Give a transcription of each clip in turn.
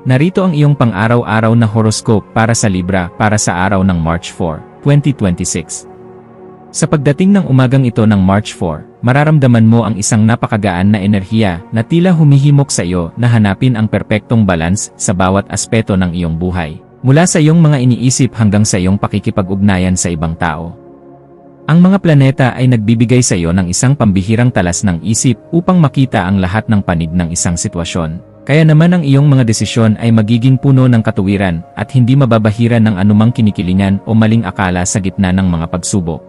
Narito ang iyong pang-araw-araw na horoscope para sa Libra para sa araw ng March 4, 2026. Sa pagdating ng umagang ito ng March 4, mararamdaman mo ang isang napakagaan na enerhiya na tila humihimok sa iyo na hanapin ang perpektong balance sa bawat aspeto ng iyong buhay. Mula sa iyong mga iniisip hanggang sa iyong pakikipag-ugnayan sa ibang tao. Ang mga planeta ay nagbibigay sa iyo ng isang pambihirang talas ng isip upang makita ang lahat ng panig ng isang sitwasyon. Kaya naman ang iyong mga desisyon ay magiging puno ng katuwiran at hindi mababahiran ng anumang kinikilingan o maling akala sa gitna ng mga pagsubok.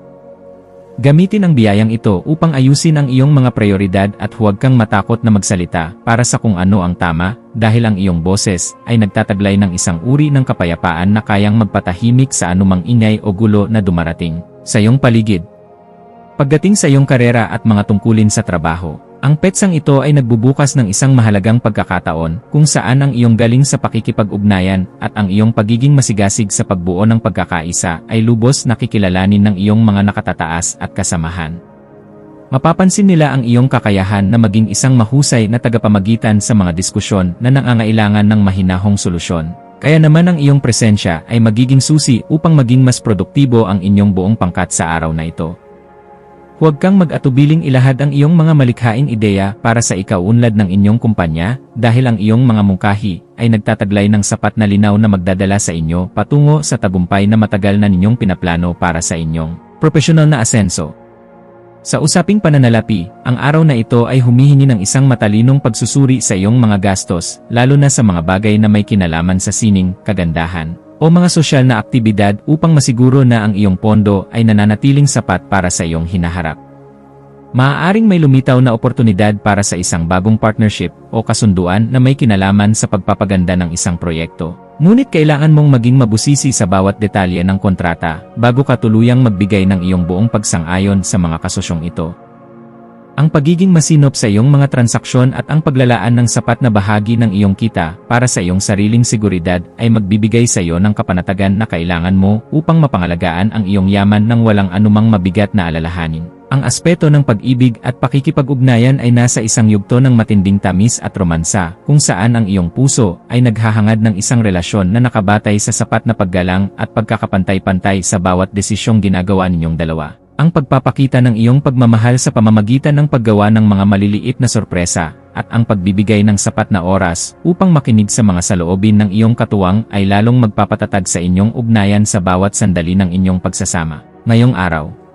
Gamitin ang biyayang ito upang ayusin ang iyong mga prioridad at huwag kang matakot na magsalita para sa kung ano ang tama dahil ang iyong boses ay nagtataglay ng isang uri ng kapayapaan na kayang magpatahimik sa anumang ingay o gulo na dumarating sa iyong paligid. Pagdating sa iyong karera at mga tungkulin sa trabaho, ang petsang ito ay nagbubukas ng isang mahalagang pagkakataon kung saan ang iyong galing sa pakikipag-ugnayan at ang iyong pagiging masigasig sa pagbuo ng pagkakaisa ay lubos na kikilalanin ng iyong mga nakatataas at kasamahan. Mapapansin nila ang iyong kakayahan na maging isang mahusay na tagapamagitan sa mga diskusyon na nangangailangan ng mahinahong solusyon. Kaya naman ang iyong presensya ay magiging susi upang maging mas produktibo ang inyong buong pangkat sa araw na ito. Huwag kang mag-atubiling ilahad ang iyong mga malikhaing ideya para sa ikaunlad ng inyong kumpanya dahil ang iyong mga mungkahi ay nagtataglay ng sapat na linaw na magdadala sa inyo patungo sa tagumpay na matagal na ninyong pinaplano para sa inyong profesional na asenso. Sa usaping pananalapi, ang araw na ito ay humihingi ng isang matalinong pagsusuri sa iyong mga gastos, lalo na sa mga bagay na may kinalaman sa sining, kagandahan, o mga sosyal na aktibidad upang masiguro na ang iyong pondo ay nananatiling sapat para sa iyong hinaharap. Maaaring may lumitaw na oportunidad para sa isang bagong partnership o kasunduan na may kinalaman sa pagpapaganda ng isang proyekto. Ngunit kailangan mong maging mabusisi sa bawat detalye ng kontrata bago ka tuluyang magbigay ng iyong buong pagsang-ayon sa mga kasosyong ito. Ang pagiging masinop sa iyong mga transaksyon at ang paglalaan ng sapat na bahagi ng iyong kita para sa iyong sariling seguridad ay magbibigay sa iyo ng kapanatagan na kailangan mo upang mapangalagaan ang iyong yaman ng walang anumang mabigat na alalahanin. Ang aspeto ng pag-ibig at pakikipag-ugnayan ay nasa isang yugto ng matinding tamis at romansa, kung saan ang iyong puso ay naghahangad ng isang relasyon na nakabatay sa sapat na paggalang at pagkakapantay-pantay sa bawat desisyong ginagawa ninyong dalawa. Ang pagpapakita ng iyong pagmamahal sa pamamagitan ng paggawa ng mga maliliit na sorpresa, at ang pagbibigay ng sapat na oras upang makinig sa mga saloobin ng iyong katuwang ay lalong magpapatatag sa inyong ugnayan sa bawat sandali ng inyong pagsasama. Ngayong araw,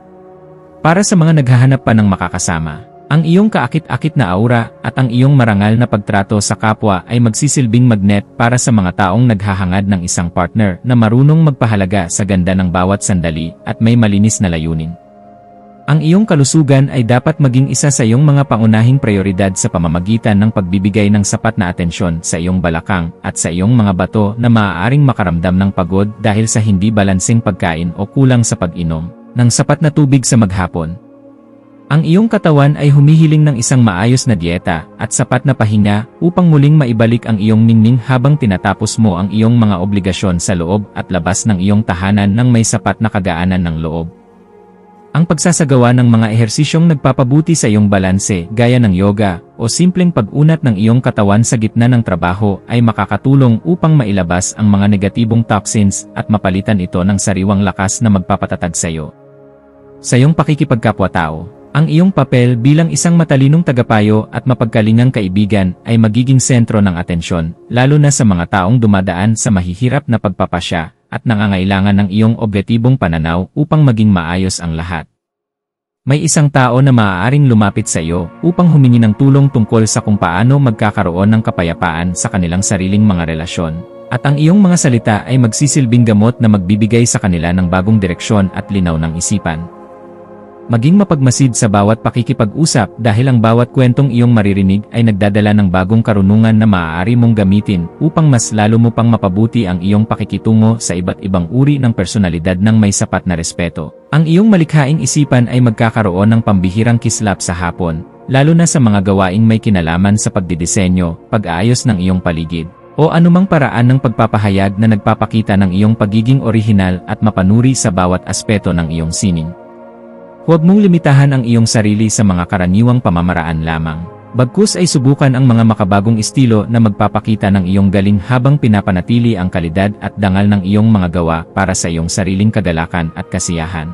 para sa mga naghahanap pa ng makakasama, ang iyong kaakit-akit na aura at ang iyong marangal na pagtrato sa kapwa ay magsisilbing magnet para sa mga taong naghahangad ng isang partner na marunong magpahalaga sa ganda ng bawat sandali at may malinis na layunin. Ang iyong kalusugan ay dapat maging isa sa iyong mga pangunahing prioridad sa pamamagitan ng pagbibigay ng sapat na atensyon sa iyong balakang at sa iyong mga bato na maaaring makaramdam ng pagod dahil sa hindi balanseng pagkain o kulang sa pag-inom ng sapat na tubig sa maghapon. Ang iyong katawan ay humihiling ng isang maayos na dieta at sapat na pahinga upang muling maibalik ang iyong ningning habang tinatapos mo ang iyong mga obligasyon sa loob at labas ng iyong tahanan ng may sapat na kagaanan ng loob. Ang pagsasagawa ng mga ehersisyong nagpapabuti sa iyong balanse gaya ng yoga o simpleng pag-unat ng iyong katawan sa gitna ng trabaho ay makakatulong upang mailabas ang mga negatibong toxins at mapalitan ito ng sariwang lakas na magpapatatag sa iyo. Sa iyong pakikipagkapwa-tao, ang iyong papel bilang isang matalinong tagapayo at mapagkalingang kaibigan ay magiging sentro ng atensyon, lalo na sa mga taong dumadaan sa mahihirap na pagpapasya at nangangailangan ng iyong objetibong pananaw upang maging maayos ang lahat. May isang tao na maaaring lumapit sa iyo upang humingi ng tulong tungkol sa kung paano magkakaroon ng kapayapaan sa kanilang sariling mga relasyon, at ang iyong mga salita ay magsisilbing gamot na magbibigay sa kanila ng bagong direksyon at linaw ng isipan. Maging mapagmasid sa bawat pakikipag-usap dahil ang bawat kwentong iyong maririnig ay nagdadala ng bagong karunungan na maaari mong gamitin upang mas lalo mo pang mapabuti ang iyong pakikitungo sa iba't ibang uri ng personalidad ng may sapat na respeto. Ang iyong malikhaing isipan ay magkakaroon ng pambihirang kislap sa hapon, lalo na sa mga gawaing may kinalaman sa pagdidisenyo, pag-aayos ng iyong paligid, o anumang paraan ng pagpapahayag na nagpapakita ng iyong pagiging orihinal at mapanuri sa bawat aspeto ng iyong sining. Huwag mong limitahan ang iyong sarili sa mga karaniwang pamamaraan lamang. Bagkus ay subukan ang mga makabagong estilo na magpapakita ng iyong galing habang pinapanatili ang kalidad at dangal ng iyong mga gawa para sa iyong sariling kagalakan at kasiyahan.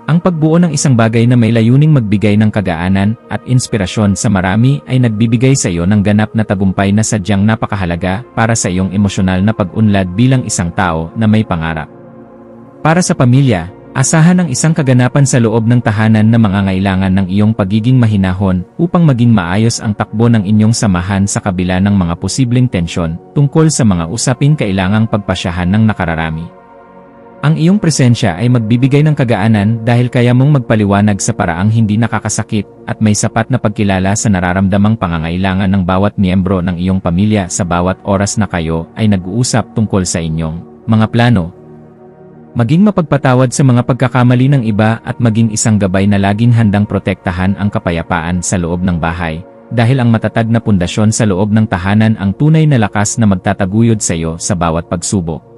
Ang pagbuo ng isang bagay na may layuning magbigay ng kagaanan at inspirasyon sa marami ay nagbibigay sa iyo ng ganap na tagumpay na sadyang napakahalaga para sa iyong emosyonal na pag-unlad bilang isang tao na may pangarap. Para sa pamilya, asahan ang isang kaganapan sa loob ng tahanan na mangangailangan ng iyong pagiging mahinahon upang maging maayos ang takbo ng inyong samahan sa kabila ng mga posibleng tensyon tungkol sa mga usaping kailangang pagpasyahan ng nakararami. Ang iyong presensya ay magbibigay ng kagaanan dahil kaya mong magpaliwanag sa paraang hindi nakakasakit at may sapat na pagkilala sa nararamdamang pangangailangan ng bawat miyembro ng iyong pamilya sa bawat oras na kayo ay nag-uusap tungkol sa inyong mga plano. Maging mapagpatawad sa mga pagkakamali ng iba at maging isang gabay na laging handang protektahan ang kapayapaan sa loob ng bahay, dahil ang matatag na pundasyon sa loob ng tahanan ang tunay na lakas na magtataguyod sa iyo sa bawat pagsubok.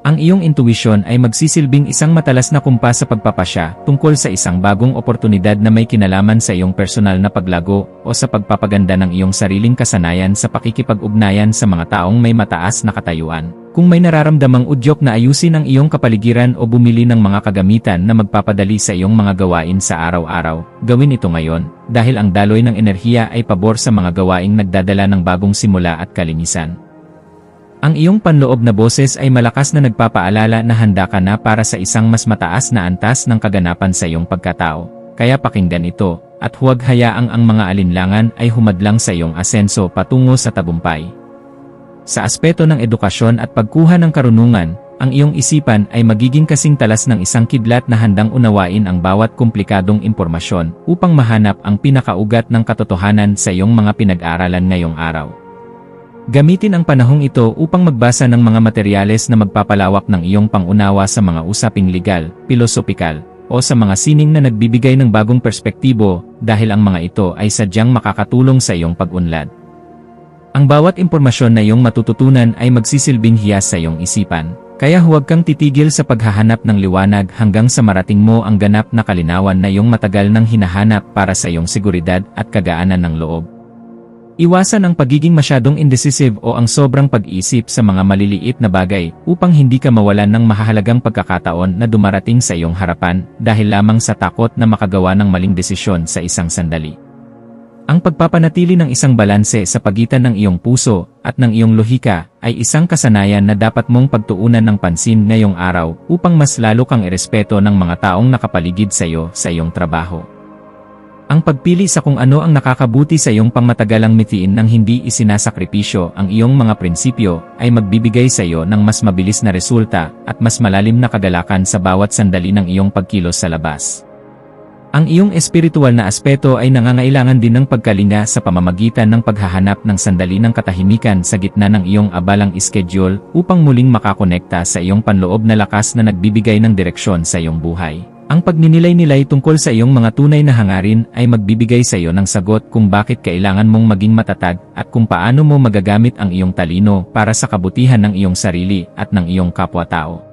Ang iyong intuisyon ay magsisilbing isang matalas na kumpas sa pagpapasya tungkol sa isang bagong oportunidad na may kinalaman sa iyong personal na paglago o sa pagpapaganda ng iyong sariling kasanayan sa pakikipag-ugnayan sa mga taong may mataas na katayuan. Kung may nararamdamang udyok na ayusin ang iyong kapaligiran o bumili ng mga kagamitan na magpapadali sa iyong mga gawain sa araw-araw, gawin ito ngayon, dahil ang daloy ng enerhiya ay pabor sa mga gawaing nagdadala ng bagong simula at kalinisan. Ang iyong panloob na boses ay malakas na nagpapaalala na handa ka na para sa isang mas mataas na antas ng kaganapan sa iyong pagkatao, kaya pakinggan ito, at huwag hayaang ang mga alinlangan ay humadlang sa iyong asenso patungo sa tagumpay. Sa aspeto ng edukasyon at pagkuha ng karunungan, ang iyong isipan ay magiging kasing talas ng isang kidlat na handang unawain ang bawat komplikadong impormasyon upang mahanap ang pinakaugat ng katotohanan sa iyong mga pinag-aralan ngayong araw. Gamitin ang panahong ito upang magbasa ng mga materyales na magpapalawak ng iyong pangunawa sa mga usaping legal, pilosopikal, o sa mga sining na nagbibigay ng bagong perspektibo dahil ang mga ito ay sadyang makakatulong sa iyong pag-unlad. Ang bawat impormasyon na iyong matututunan ay magsisilbing hiyas sa iyong isipan, kaya huwag kang titigil sa paghahanap ng liwanag hanggang sa marating mo ang ganap na kalinawan na iyong matagal nang hinahanap para sa iyong seguridad at kagaanan ng loob. Iwasan ang pagiging masyadong indecisive o ang sobrang pag-isip sa mga maliliit na bagay upang hindi ka mawalan ng mahahalagang pagkakataon na dumarating sa iyong harapan dahil lamang sa takot na makagawa ng maling desisyon sa isang sandali. Ang pagpapanatili ng isang balanse sa pagitan ng iyong puso at ng iyong lohika ay isang kasanayan na dapat mong pagtuunan ng pansin ngayong araw upang mas lalo kang irespeto ng mga taong nakapaligid sa iyo sa iyong trabaho. Ang pagpili sa kung ano ang nakakabuti sa iyong pangmatagalang mithiin nang hindi isinasakripisyo ang iyong mga prinsipyo ay magbibigay sa iyo ng mas mabilis na resulta at mas malalim na kagalakan sa bawat sandali ng iyong pagkilos sa labas. Ang iyong espiritual na aspeto ay nangangailangan din ng pagkalinga sa pamamagitan ng paghahanap ng sandali ng katahimikan sa gitna ng iyong abalang schedule upang muling makakonekta sa iyong panloob na lakas na nagbibigay ng direksyon sa iyong buhay. Ang pagninilay-nilay tungkol sa iyong mga tunay na hangarin ay magbibigay sa iyo ng sagot kung bakit kailangan mong maging matatag at kung paano mo magagamit ang iyong talino para sa kabutihan ng iyong sarili at ng iyong kapwa-tao.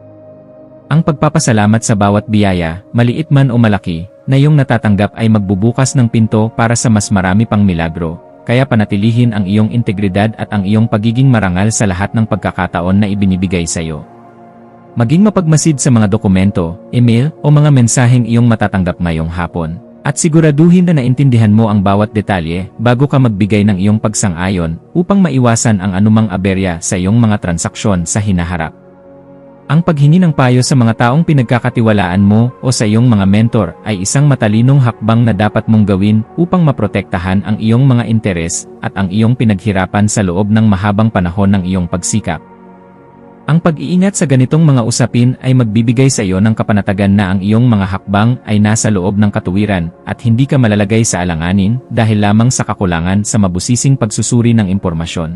Ang pagpapasalamat sa bawat biyaya, maliit man o malaki, na iyong natatanggap ay magbubukas ng pinto para sa mas marami pang milagro, kaya panatilihin ang iyong integridad at ang iyong pagiging marangal sa lahat ng pagkakataon na ibinibigay sa iyo. Maging mapagmasid sa mga dokumento, email, o mga mensaheng iyong matatanggap ngayong hapon, at siguraduhin na naintindihan mo ang bawat detalye bago ka magbigay ng iyong pagsang-ayon upang maiwasan ang anumang aberya sa iyong mga transaksyon sa hinaharap. Ang paghingi ng payo sa mga taong pinagkakatiwalaan mo o sa iyong mga mentor ay isang matalinong hakbang na dapat mong gawin upang maprotektahan ang iyong mga interes at ang iyong pinaghirapan sa loob ng mahabang panahon ng iyong pagsikap. Ang pag-iingat sa ganitong mga usapin ay magbibigay sa iyo ng kapanatagan na ang iyong mga hakbang ay nasa loob ng katuwiran at hindi ka malalagay sa alanganin dahil lamang sa kakulangan sa mabusising pagsusuri ng impormasyon.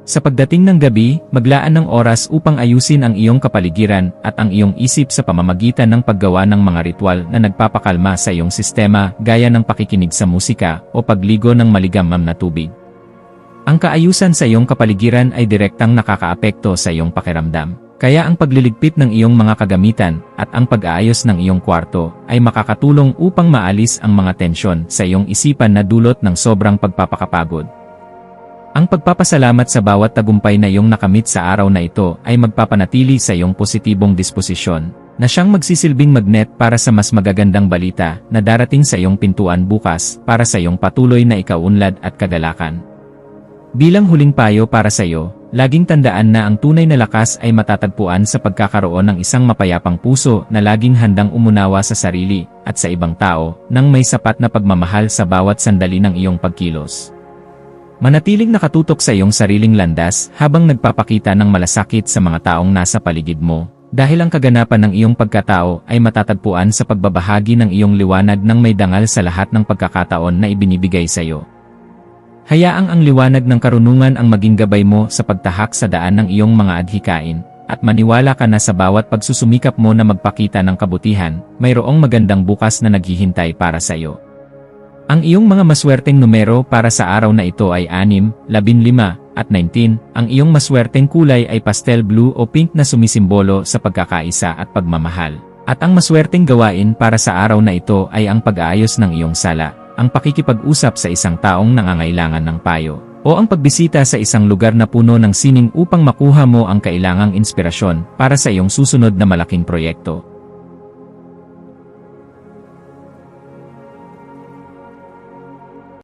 Sa pagdating ng gabi, maglaan ng oras upang ayusin ang iyong kapaligiran at ang iyong isip sa pamamagitan ng paggawa ng mga ritual na nagpapakalma sa iyong sistema gaya ng pakikinig sa musika o pagligo ng maligamgam na tubig. Ang kaayusan sa iyong kapaligiran ay direktang nakakaapekto sa iyong pakiramdam. Kaya ang pagliligpit ng iyong mga kagamitan at ang pag-aayos ng iyong kwarto ay makakatulong upang maalis ang mga tensyon sa iyong isipan na dulot ng sobrang pagpapakapagod. Ang pagpapasalamat sa bawat tagumpay na iyong nakamit sa araw na ito ay magpapanatili sa iyong positibong disposisyon, na siyang magsisilbing magnet para sa mas magagandang balita na darating sa iyong pintuan bukas para sa iyong patuloy na ikaunlad at kagalakan. Bilang huling payo para sa iyo, laging tandaan na ang tunay na lakas ay matatagpuan sa pagkakaroon ng isang mapayapang puso na laging handang umunawa sa sarili at sa ibang tao nang may sapat na pagmamahal sa bawat sandali ng iyong pagkilos. Manatiling nakatutok sa iyong sariling landas habang nagpapakita ng malasakit sa mga taong nasa paligid mo, dahil ang kaganapan ng iyong pagkatao ay matatagpuan sa pagbabahagi ng iyong liwanag ng may dangal sa lahat ng pagkakataon na ibinibigay sa iyo. Hayaang ang liwanag ng karunungan ang maging gabay mo sa pagtahak sa daan ng iyong mga adhikain, at maniwala ka na sa bawat pagsusumikap mo na magpakita ng kabutihan, mayroong magandang bukas na naghihintay para sa iyo. Ang iyong mga maswerteng numero para sa araw na ito ay 6, 15, at 19. Ang iyong maswerteng kulay ay pastel blue o pink na sumisimbolo sa pagkakaisa at pagmamahal. At ang maswerteng gawain para sa araw na ito ay ang pag-aayos ng iyong sala, ang pakikipag-usap sa isang taong nangangailangan ng payo, o ang pagbisita sa isang lugar na puno ng sining upang makuha mo ang kailangang inspirasyon para sa iyong susunod na malaking proyekto.